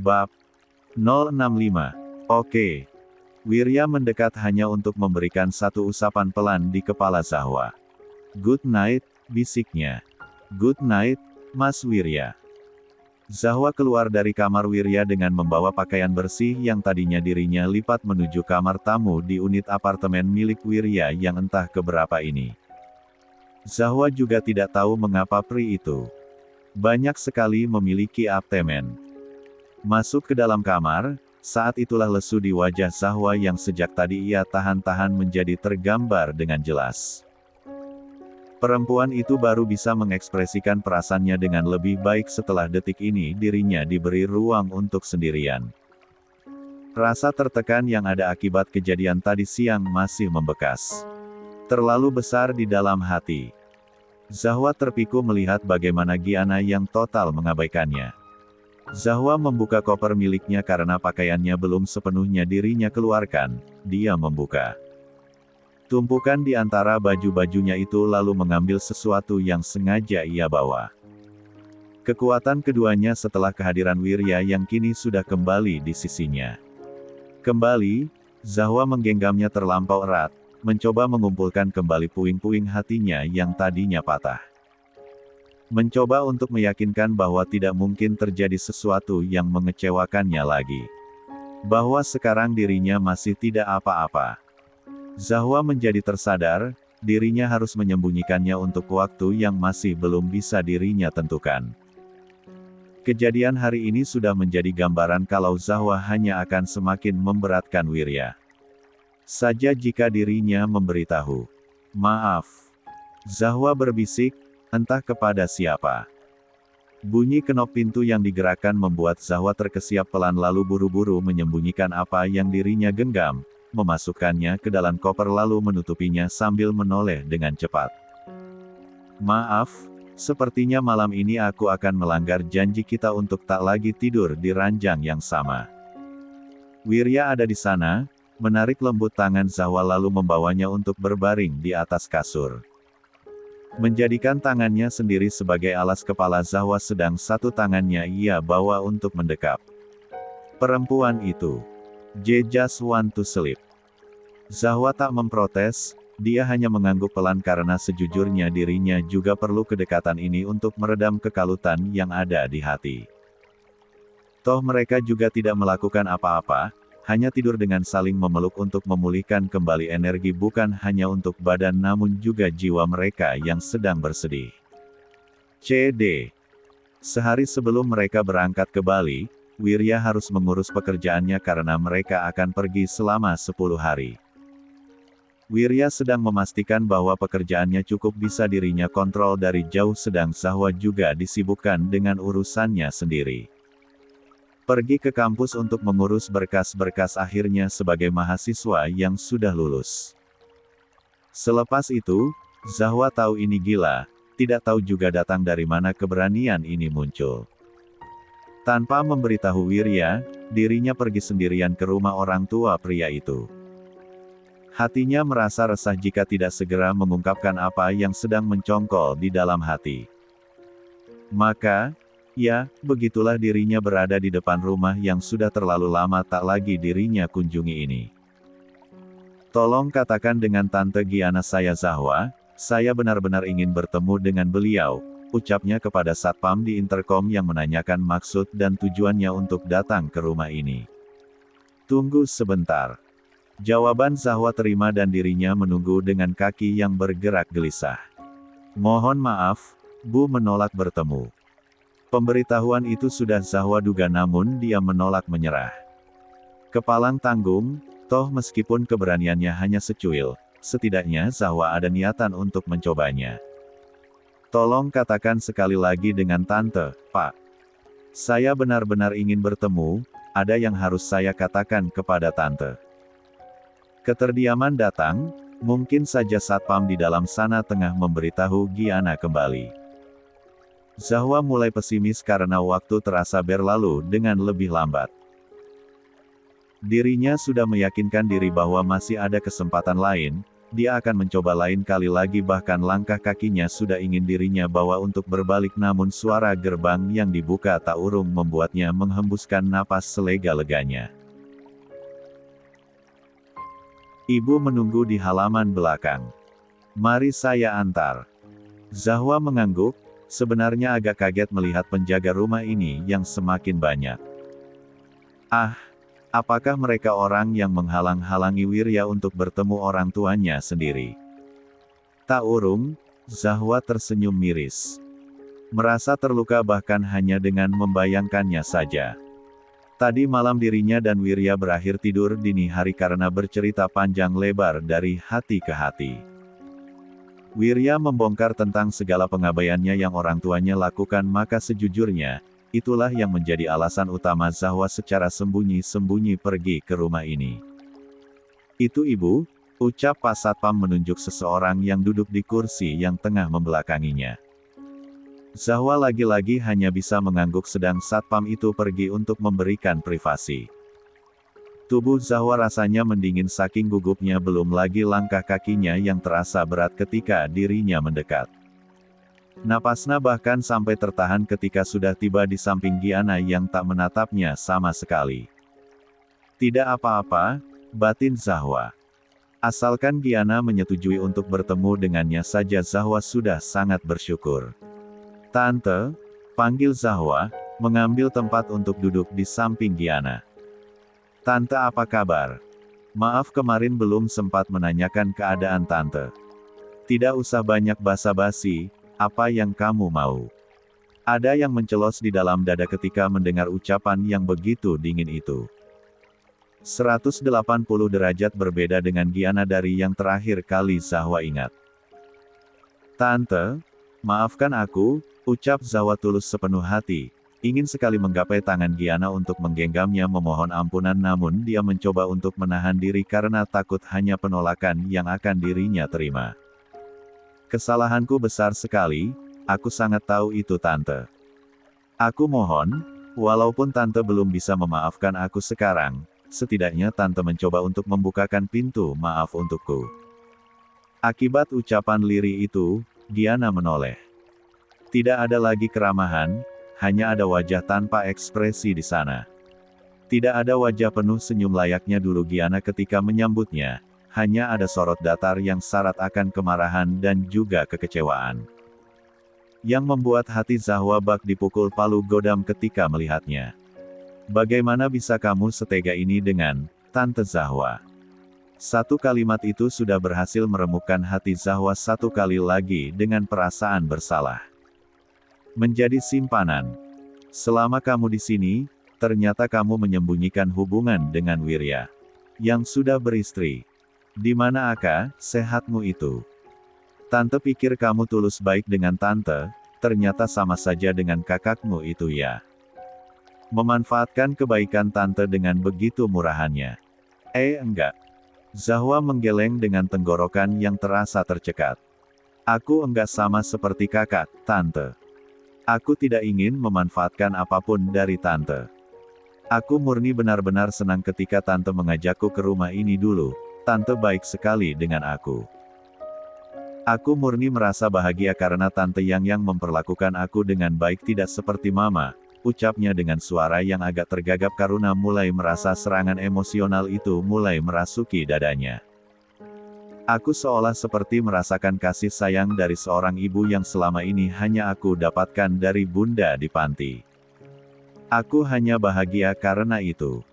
Bab 065. Oke. Wirya mendekat hanya untuk memberikan satu usapan pelan di kepala Zahwa. "Good night," bisiknya. "Good night, Mas Wirya." Zahwa keluar dari kamar Wirya dengan membawa pakaian bersih yang tadinya dirinya lipat menuju kamar tamu di unit apartemen milik Wirya yang entah keberapa ini. Zahwa juga tidak tahu mengapa pria itu banyak sekali memiliki apartemen. Masuk ke dalam kamar, saat itulah lesu di wajah Zahwa yang sejak tadi ia tahan-tahan menjadi tergambar dengan jelas. Perempuan itu baru bisa mengekspresikan perasaannya dengan lebih baik setelah detik ini dirinya diberi ruang untuk sendirian. Rasa tertekan yang ada akibat kejadian tadi siang masih membekas. Terlalu besar di dalam hati. Zahwa terpiku melihat bagaimana Giana yang total mengabaikannya. Zahwa membuka koper miliknya karena pakaiannya belum sepenuhnya dirinya keluarkan. Dia membuka tumpukan di antara baju-bajunya itu lalu mengambil sesuatu yang sengaja ia bawa. Kekuatan keduanya setelah kehadiran Wirya yang kini sudah kembali di sisinya. Kembali, Zahwa menggenggamnya terlampau erat, mencoba mengumpulkan kembali puing-puing hatinya yang tadinya patah. Mencoba untuk meyakinkan bahwa tidak mungkin terjadi sesuatu yang mengecewakannya lagi. Bahwa sekarang dirinya masih tidak apa-apa. Zahwa menjadi tersadar, dirinya harus menyembunyikannya untuk waktu yang masih belum bisa dirinya tentukan. Kejadian hari ini sudah menjadi gambaran kalau Zahwa hanya akan semakin memberatkan Wirya. Saja jika dirinya memberitahu. "Maaf." Zahwa berbisik, entah kepada siapa. Bunyi kenop pintu yang digerakkan membuat Zahwa terkesiap pelan lalu buru-buru menyembunyikan apa yang dirinya genggam, memasukkannya ke dalam koper lalu menutupinya sambil menoleh dengan cepat. "Maaf, sepertinya malam ini aku akan melanggar janji kita untuk tak lagi tidur di ranjang yang sama." Wirya ada di sana, menarik lembut tangan Zahwa lalu membawanya untuk berbaring di atas kasur. Menjadikan tangannya sendiri sebagai alas kepala Zahwa sedang satu tangannya ia bawa untuk mendekap. Perempuan itu. "I just want to sleep." Zahwa tak memprotes, dia hanya mengangguk pelan karena sejujurnya dirinya juga perlu kedekatan ini untuk meredam kekalutan yang ada di hati. Toh mereka juga tidak melakukan apa-apa, hanya tidur dengan saling memeluk untuk memulihkan kembali energi bukan hanya untuk badan namun juga jiwa mereka yang sedang bersedih. CD. Sehari sebelum mereka berangkat ke Bali, Wirya harus mengurus pekerjaannya karena mereka akan pergi selama 10 hari. Wirya sedang memastikan bahwa pekerjaannya cukup bisa dirinya kontrol dari jauh sedang Zahwa juga disibukkan dengan urusannya sendiri. Pergi ke kampus untuk mengurus berkas-berkas akhirnya sebagai mahasiswa yang sudah lulus. Selepas itu, Zahwa tahu ini gila, tidak tahu juga datang dari mana keberanian ini muncul. Tanpa memberitahu Wirya, dirinya pergi sendirian ke rumah orang tua pria itu. Hatinya merasa resah jika tidak segera mengungkapkan apa yang sedang mencongkol di dalam hati. Maka, ya, begitulah dirinya berada di depan rumah yang sudah terlalu lama tak lagi dirinya kunjungi ini. "Tolong katakan dengan Tante Giana saya Zahwa, saya benar-benar ingin bertemu dengan beliau," ucapnya kepada satpam di interkom yang menanyakan maksud dan tujuannya untuk datang ke rumah ini. "Tunggu sebentar." Jawaban Zahwa terima dan dirinya menunggu dengan kaki yang bergerak gelisah. "Mohon maaf, Bu menolak bertemu." Pemberitahuan itu sudah Zahwa duga namun dia menolak menyerah. Kepalang tanggung, toh meskipun keberaniannya hanya secuil, setidaknya Zahwa ada niatan untuk mencobanya. "Tolong katakan sekali lagi dengan Tante, Pak. Saya benar-benar ingin bertemu, ada yang harus saya katakan kepada Tante." Keterdiaman datang, mungkin saja satpam di dalam sana tengah memberitahu Giana kembali. Zahwa mulai pesimis karena waktu terasa berlalu dengan lebih lambat. Dirinya sudah meyakinkan diri bahwa masih ada kesempatan lain, dia akan mencoba lain kali lagi, bahkan langkah kakinya sudah ingin dirinya bawa untuk berbalik, namun suara gerbang yang dibuka tak urung membuatnya menghembuskan napas selega-leganya. Ibu menunggu di halaman belakang. Mari saya antar. Zahwa mengangguk, sebenarnya agak kaget melihat penjaga rumah ini yang semakin banyak. Ah, apakah mereka orang yang menghalang-halangi Wirya untuk bertemu orang tuanya sendiri? Tak urung, Zahwa tersenyum miris. Merasa terluka bahkan hanya dengan membayangkannya saja. Tadi malam dirinya dan Wirya berakhir tidur dini hari karena bercerita panjang lebar dari hati ke hati. Wirya membongkar tentang segala pengabaiannya yang orang tuanya lakukan, maka sejujurnya, itulah yang menjadi alasan utama Zahwa secara sembunyi-sembunyi pergi ke rumah ini. Itu ibu, ucap Pak Satpam menunjuk seseorang yang duduk di kursi yang tengah membelakanginya. Zahwa lagi-lagi hanya bisa mengangguk sedang Satpam itu pergi untuk memberikan privasi. Tubuh Zahwa rasanya mendingin saking gugupnya, belum lagi langkah kakinya yang terasa berat ketika dirinya mendekat. Napasnya bahkan sampai tertahan ketika sudah tiba di samping Giana yang tak menatapnya sama sekali. Tidak apa-apa, batin Zahwa. Asalkan Giana menyetujui untuk bertemu dengannya saja, Zahwa sudah sangat bersyukur. Tante, panggil Zahwa, mengambil tempat untuk duduk di samping Giana. Tante, apa kabar? Maaf kemarin belum sempat menanyakan keadaan Tante. Tidak usah banyak basa-basi, apa yang kamu mau? Ada yang mencelos di dalam dada ketika mendengar ucapan yang begitu dingin itu. 180 derajat berbeda dengan Giana dari yang terakhir kali Zahwa ingat. Tante, maafkan aku, ucap Zahwa tulus sepenuh hati, ingin sekali menggapai tangan Giana untuk menggenggamnya memohon ampunan, namun dia mencoba untuk menahan diri karena takut hanya penolakan yang akan dirinya terima. Kesalahanku besar sekali, aku sangat tahu itu Tante. Aku mohon, walaupun Tante belum bisa memaafkan aku sekarang, setidaknya Tante mencoba untuk membukakan pintu maaf untukku. Akibat ucapan lirih itu, Giana menoleh. Tidak ada lagi keramahan, hanya ada wajah tanpa ekspresi di sana. Tidak ada wajah penuh senyum layaknya dulu Giana ketika menyambutnya, hanya ada sorot datar yang syarat akan kemarahan dan juga kekecewaan. Yang membuat hati Zahwa bak dipukul palu godam ketika melihatnya. Bagaimana bisa kamu setega ini dengan Tante Zahwa? Satu kalimat itu sudah berhasil meremukkan hati Zahwa satu kali lagi dengan perasaan bersalah. Menjadi simpanan. Selama kamu di sini, ternyata kamu menyembunyikan hubungan dengan Wirya, yang sudah beristri. Di mana sehatmu itu? Tante pikir kamu tulus baik dengan Tante, ternyata sama saja dengan kakakmu itu ya. Memanfaatkan kebaikan Tante dengan begitu murahannya. Enggak. Zahwa menggeleng dengan tenggorokan yang terasa tercekat. Aku enggak sama seperti kakak, Tante. Aku tidak ingin memanfaatkan apapun dari Tante. Aku murni benar-benar senang ketika Tante mengajakku ke rumah ini dulu. Tante baik sekali dengan aku. Aku murni merasa bahagia karena Tante yang memperlakukan aku dengan baik, tidak seperti Mama, ucapnya dengan suara yang agak tergagap karena mulai merasa serangan emosional itu mulai merasuki dadanya. Aku seolah seperti merasakan kasih sayang dari seorang ibu yang selama ini hanya aku dapatkan dari bunda di panti. Aku hanya bahagia karena itu.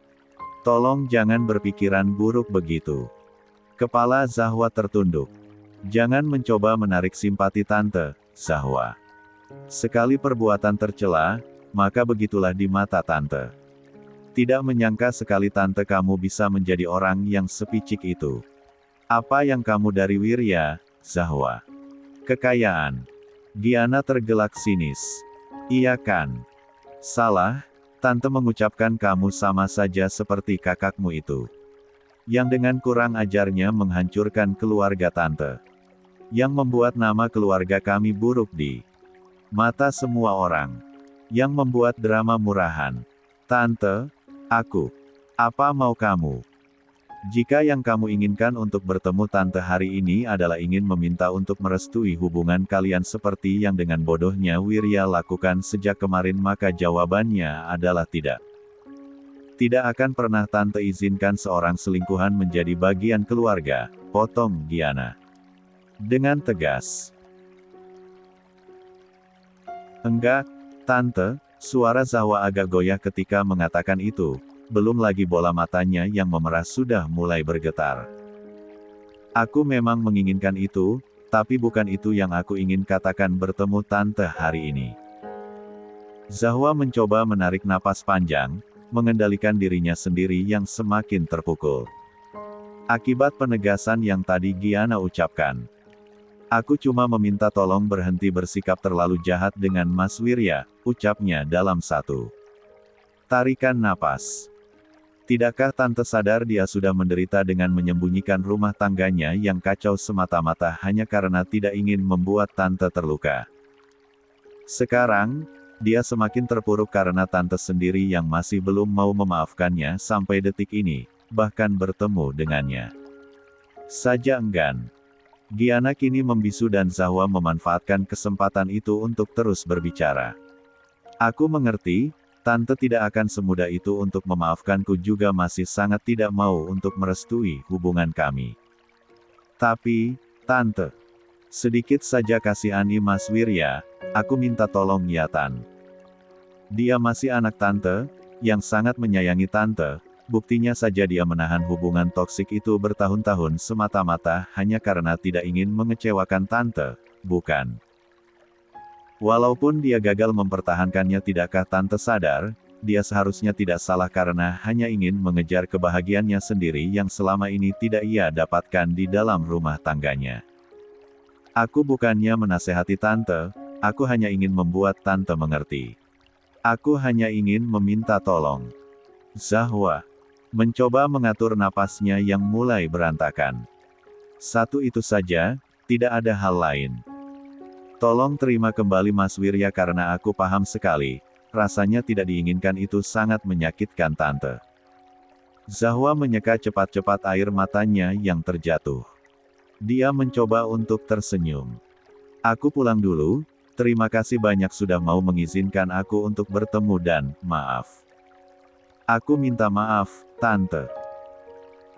Tolong jangan berpikiran buruk begitu. Kepala Zahwa tertunduk. Jangan mencoba menarik simpati Tante, Zahwa. Sekali perbuatan tercela, maka begitulah di mata Tante. Tidak menyangka sekali Tante kamu bisa menjadi orang yang sepicik itu. Apa yang kamu dari Wirya, Zahwa? Kekayaan. Giana tergelak sinis. Iya kan? Salah, Tante mengucapkan kamu sama saja seperti kakakmu itu. Yang dengan kurang ajarnya menghancurkan keluarga Tante. Yang membuat nama keluarga kami buruk di mata semua orang. Yang membuat drama murahan. Tante, aku. Apa mau kamu? Jika yang kamu inginkan untuk bertemu tante hari ini adalah ingin meminta untuk merestui hubungan kalian seperti yang dengan bodohnya Wirya lakukan sejak kemarin, maka jawabannya adalah tidak. Tidak akan pernah tante izinkan seorang selingkuhan menjadi bagian keluarga, potong Giana dengan tegas. Enggak, tante, suara Zahwa agak goyah ketika mengatakan itu. Belum lagi bola matanya yang memerah sudah mulai bergetar. Aku memang menginginkan itu, tapi bukan itu yang aku ingin katakan bertemu tante hari ini. Zahwa mencoba menarik napas panjang, mengendalikan dirinya sendiri yang semakin terpukul. Akibat penegasan yang tadi Giana ucapkan. Aku cuma meminta tolong berhenti bersikap terlalu jahat dengan Mas Wirya, ucapnya dalam satu tarikan napas. Tidakkah tante sadar dia sudah menderita dengan menyembunyikan rumah tangganya yang kacau semata-mata hanya karena tidak ingin membuat tante terluka? Sekarang, dia semakin terpuruk karena tante sendiri yang masih belum mau memaafkannya sampai detik ini, bahkan bertemu dengannya saja enggan. Giana kini membisu dan Zahwa memanfaatkan kesempatan itu untuk terus berbicara. Aku mengerti, tante tidak akan semudah itu untuk memaafkanku, juga masih sangat tidak mau untuk merestui hubungan kami. Tapi, tante, sedikit saja kasihani Mas Wirya, aku minta tolong ya Tan. Dia masih anak tante, yang sangat menyayangi tante, buktinya saja dia menahan hubungan toksik itu bertahun-tahun semata-mata hanya karena tidak ingin mengecewakan tante, bukan? Walaupun dia gagal mempertahankannya, tidakkah tante sadar, dia seharusnya tidak salah karena hanya ingin mengejar kebahagiaannya sendiri yang selama ini tidak ia dapatkan di dalam rumah tangganya. Aku bukannya menasehati tante, aku hanya ingin membuat tante mengerti. Aku hanya ingin meminta tolong. Zahwa mencoba mengatur napasnya yang mulai berantakan. Satu itu saja, tidak ada hal lain. Tolong terima kembali Mas Wirya karena aku paham sekali, rasanya tidak diinginkan itu sangat menyakitkan tante. Zahwa menyeka cepat-cepat air matanya yang terjatuh. Dia mencoba untuk tersenyum. Aku pulang dulu, terima kasih banyak sudah mau mengizinkan aku untuk bertemu dan, maaf. Aku minta maaf, tante.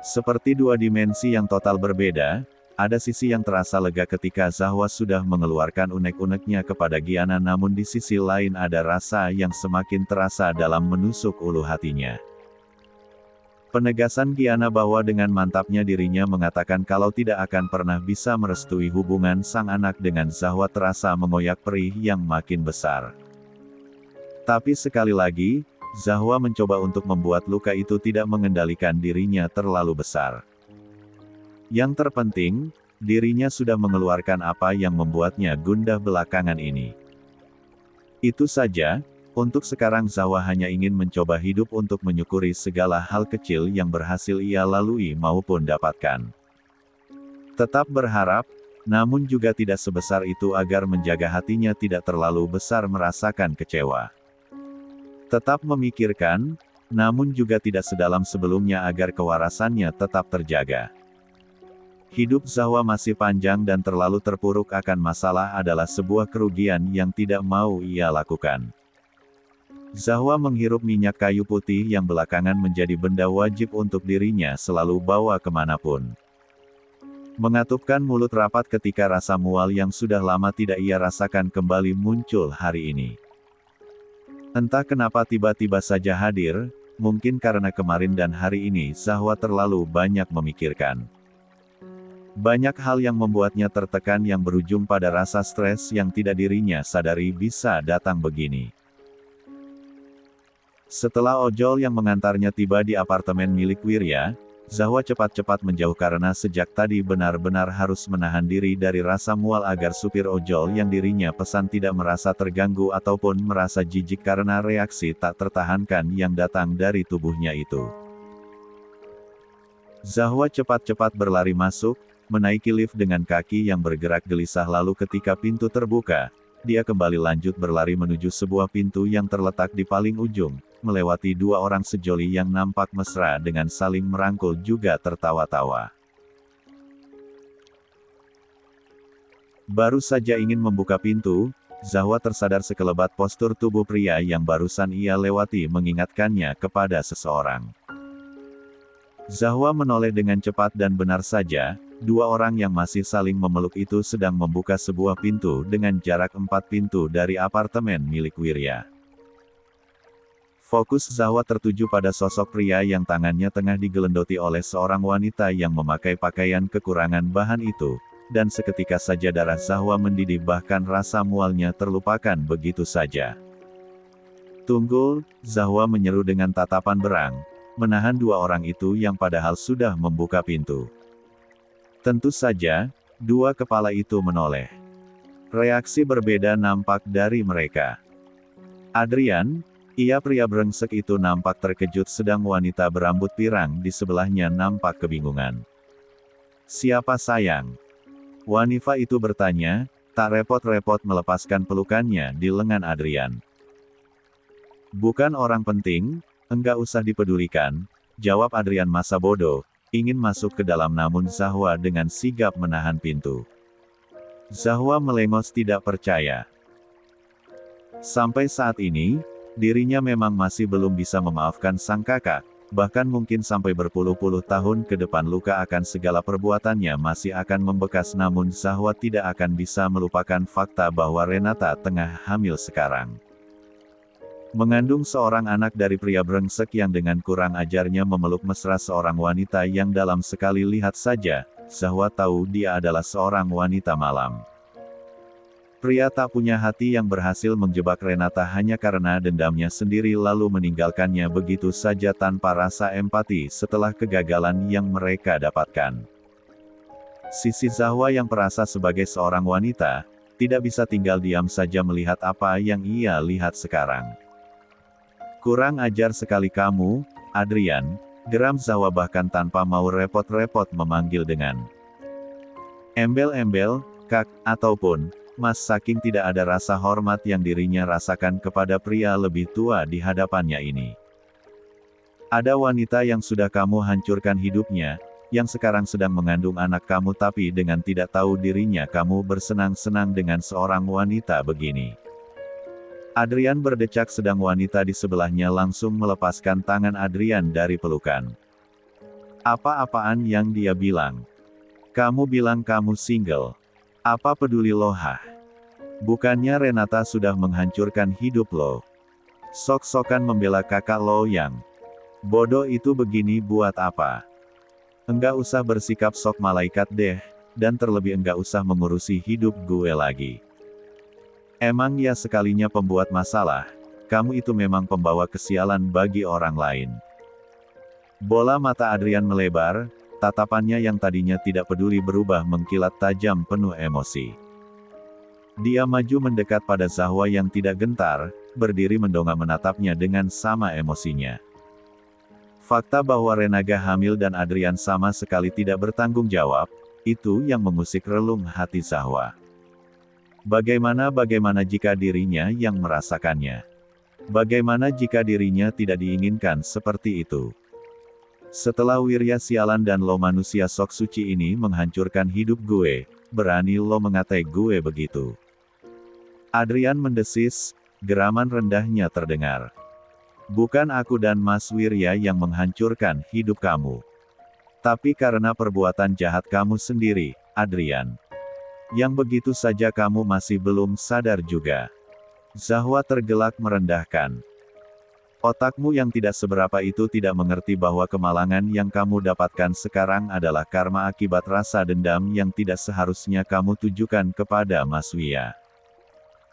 Seperti dua dimensi yang total berbeda, ada sisi yang terasa lega ketika Zahwa sudah mengeluarkan unek-uneknya kepada Giana, namun di sisi lain ada rasa yang semakin terasa dalam menusuk ulu hatinya. Penegasan Giana bahwa dengan mantapnya dirinya mengatakan kalau tidak akan pernah bisa merestui hubungan sang anak dengan Zahwa terasa mengoyak perih yang makin besar. Tapi sekali lagi, Zahwa mencoba untuk membuat luka itu tidak mengendalikan dirinya terlalu besar. Yang terpenting, dirinya sudah mengeluarkan apa yang membuatnya gundah belakangan ini. Itu saja, untuk sekarang Zahwa hanya ingin mencoba hidup untuk menyukuri segala hal kecil yang berhasil ia lalui maupun dapatkan. Tetap berharap, namun juga tidak sebesar itu agar menjaga hatinya tidak terlalu besar merasakan kecewa. Tetap memikirkan, namun juga tidak sedalam sebelumnya agar kewarasannya tetap terjaga. Hidup Zahwa masih panjang dan terlalu terpuruk akan masalah adalah sebuah kerugian yang tidak mau ia lakukan. Zahwa menghirup minyak kayu putih yang belakangan menjadi benda wajib untuk dirinya selalu bawa kemanapun. Mengatupkan mulut rapat ketika rasa mual yang sudah lama tidak ia rasakan kembali muncul hari ini. Entah kenapa tiba-tiba saja hadir, mungkin karena kemarin dan hari ini Zahwa terlalu banyak memikirkan. Banyak hal yang membuatnya tertekan yang berujung pada rasa stres yang tidak dirinya sadari bisa datang begini. Setelah ojol yang mengantarnya tiba di apartemen milik Wirya, Zahwa cepat-cepat menjauh karena sejak tadi benar-benar harus menahan diri dari rasa mual agar supir ojol yang dirinya pesan tidak merasa terganggu ataupun merasa jijik karena reaksi tak tertahankan yang datang dari tubuhnya itu. Zahwa cepat-cepat berlari masuk, menaiki lift dengan kaki yang bergerak gelisah, lalu ketika pintu terbuka, dia kembali lanjut berlari menuju sebuah pintu yang terletak di paling ujung, melewati dua orang sejoli yang nampak mesra dengan saling merangkul juga tertawa-tawa. Baru saja ingin membuka pintu, Zahwa tersadar sekelebat postur tubuh pria yang barusan ia lewati mengingatkannya kepada seseorang. Zahwa menoleh dengan cepat dan benar saja, dua orang yang masih saling memeluk itu sedang membuka sebuah pintu dengan jarak 4 pintu dari apartemen milik Wirya. Fokus Zahwa tertuju pada sosok pria yang tangannya tengah digelendoti oleh seorang wanita yang memakai pakaian kekurangan bahan itu, dan seketika saja darah Zahwa mendidih bahkan rasa mualnya terlupakan begitu saja. "Tunggu," Zahwa menyeru dengan tatapan berang, menahan dua orang itu yang padahal sudah membuka pintu. Tentu saja, dua kepala itu menoleh. Reaksi berbeda nampak dari mereka. Adrian, ia pria brengsek itu nampak terkejut sedang wanita berambut pirang di sebelahnya nampak kebingungan. "Siapa sayang?" Wanita itu bertanya, tak repot-repot melepaskan pelukannya di lengan Adrian. "Bukan orang penting, enggak usah dipedulikan," jawab Adrian masa bodoh, ingin masuk ke dalam namun Zahwa dengan sigap menahan pintu. Zahwa melengos tidak percaya. Sampai saat ini, dirinya memang masih belum bisa memaafkan sang kakak, bahkan mungkin sampai berpuluh-puluh tahun ke depan luka akan segala perbuatannya masih akan membekas namun Zahwa tidak akan bisa melupakan fakta bahwa Renata tengah hamil sekarang. Mengandung seorang anak dari pria brengsek yang dengan kurang ajarnya memeluk mesra seorang wanita yang dalam sekali lihat saja, Zahwa tahu dia adalah seorang wanita malam. Pria tak punya hati yang berhasil menjebak Renata hanya karena dendamnya sendiri lalu meninggalkannya begitu saja tanpa rasa empati setelah kegagalan yang mereka dapatkan. Sisi Zahwa yang perasa sebagai seorang wanita, tidak bisa tinggal diam saja melihat apa yang ia lihat sekarang. "Kurang ajar sekali kamu, Adrian," geram Zahwa bahkan tanpa mau repot-repot memanggil dengan embel-embel, "Kak," ataupun Mas saking tidak ada rasa hormat yang dirinya rasakan kepada pria lebih tua di hadapannya ini. "Ada wanita yang sudah kamu hancurkan hidupnya, yang sekarang sedang mengandung anak kamu tapi dengan tidak tahu dirinya kamu bersenang-senang dengan seorang wanita begini." Adrian berdecak sedang wanita di sebelahnya langsung melepaskan tangan Adrian dari pelukan. "Apa-apaan yang dia bilang? Kamu bilang kamu single. Apa peduli lo hah? Bukannya Renata sudah menghancurkan hidup lo? Sok-sokan membela kakak lo yang bodoh itu begini buat apa? Enggak usah bersikap sok malaikat deh, dan terlebih enggak usah mengurusi hidup gue lagi. Emang ya sekalinya pembuat masalah, kamu itu memang pembawa kesialan bagi orang lain." Bola mata Adrian melebar, tatapannya yang tadinya tidak peduli berubah mengkilat tajam penuh emosi. Dia maju mendekat pada Zahwa yang tidak gentar, berdiri mendongak menatapnya dengan sama emosinya. Fakta bahwa Renaga hamil dan Adrian sama sekali tidak bertanggung jawab, itu yang mengusik relung hati Zahwa. Bagaimana jika dirinya yang merasakannya? Bagaimana jika dirinya tidak diinginkan seperti itu? Setelah Wirya sialan dan lo manusia sok suci ini menghancurkan hidup gue, berani lo mengatai gue begitu? Adrian mendesis, geraman rendahnya terdengar. "Bukan aku dan Mas Wirya yang menghancurkan hidup kamu. Tapi karena perbuatan jahat kamu sendiri, Adrian. Yang begitu saja kamu masih belum sadar juga." Zahwa tergelak merendahkan. "Otakmu yang tidak seberapa itu tidak mengerti bahwa kemalangan yang kamu dapatkan sekarang adalah karma akibat rasa dendam yang tidak seharusnya kamu tujukan kepada Mas Wirya.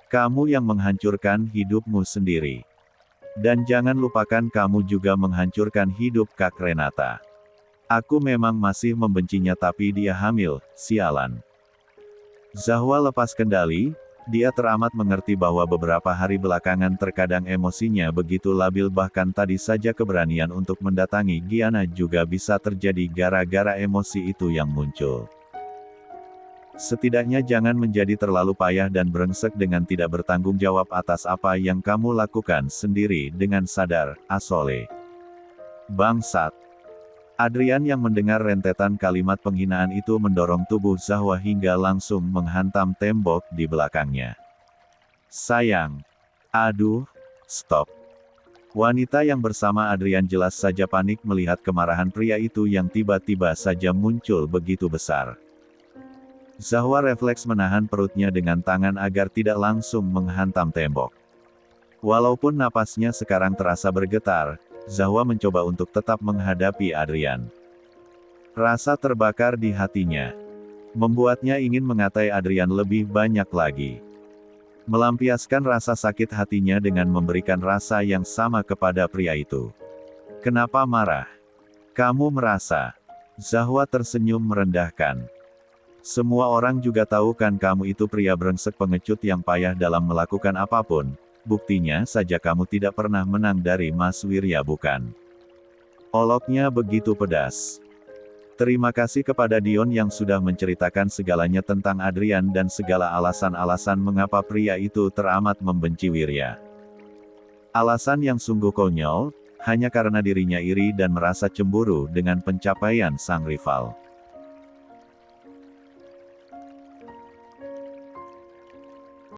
Kamu yang menghancurkan hidupmu sendiri. Dan jangan lupakan kamu juga menghancurkan hidup Kak Renata. Aku memang masih membencinya tapi dia hamil, sialan." Zahwa lepas kendali, dia teramat mengerti bahwa beberapa hari belakangan terkadang emosinya begitu labil bahkan tadi saja keberanian untuk mendatangi Giana juga bisa terjadi gara-gara emosi itu yang muncul. Setidaknya jangan menjadi terlalu payah dan brengsek dengan tidak bertanggung jawab atas apa yang kamu lakukan sendiri dengan sadar, asole. Bangsat. Adrian yang mendengar rentetan kalimat penghinaan itu mendorong tubuh Zahwa hingga langsung menghantam tembok di belakangnya. Sayang. Aduh, stop. Wanita yang bersama Adrian jelas saja panik melihat kemarahan pria itu yang tiba-tiba saja muncul begitu besar. Zahwa refleks menahan perutnya dengan tangan agar tidak langsung menghantam tembok. Walaupun napasnya sekarang terasa bergetar, Zahwa mencoba untuk tetap menghadapi Adrian. Rasa terbakar di hatinya membuatnya ingin mengatai Adrian lebih banyak lagi. Melampiaskan rasa sakit hatinya dengan memberikan rasa yang sama kepada pria itu. Kenapa marah? Kamu merasa? Zahwa tersenyum merendahkan. Semua orang juga tahu kan kamu itu pria brengsek pengecut yang payah dalam melakukan apapun, buktinya saja kamu tidak pernah menang dari Mas Wirya bukan? Oloknya begitu pedas. Terima kasih kepada Dion yang sudah menceritakan segalanya tentang Adrian dan segala alasan-alasan mengapa pria itu teramat membenci Wirya. Alasan yang sungguh konyol, hanya karena dirinya iri dan merasa cemburu dengan pencapaian sang rival.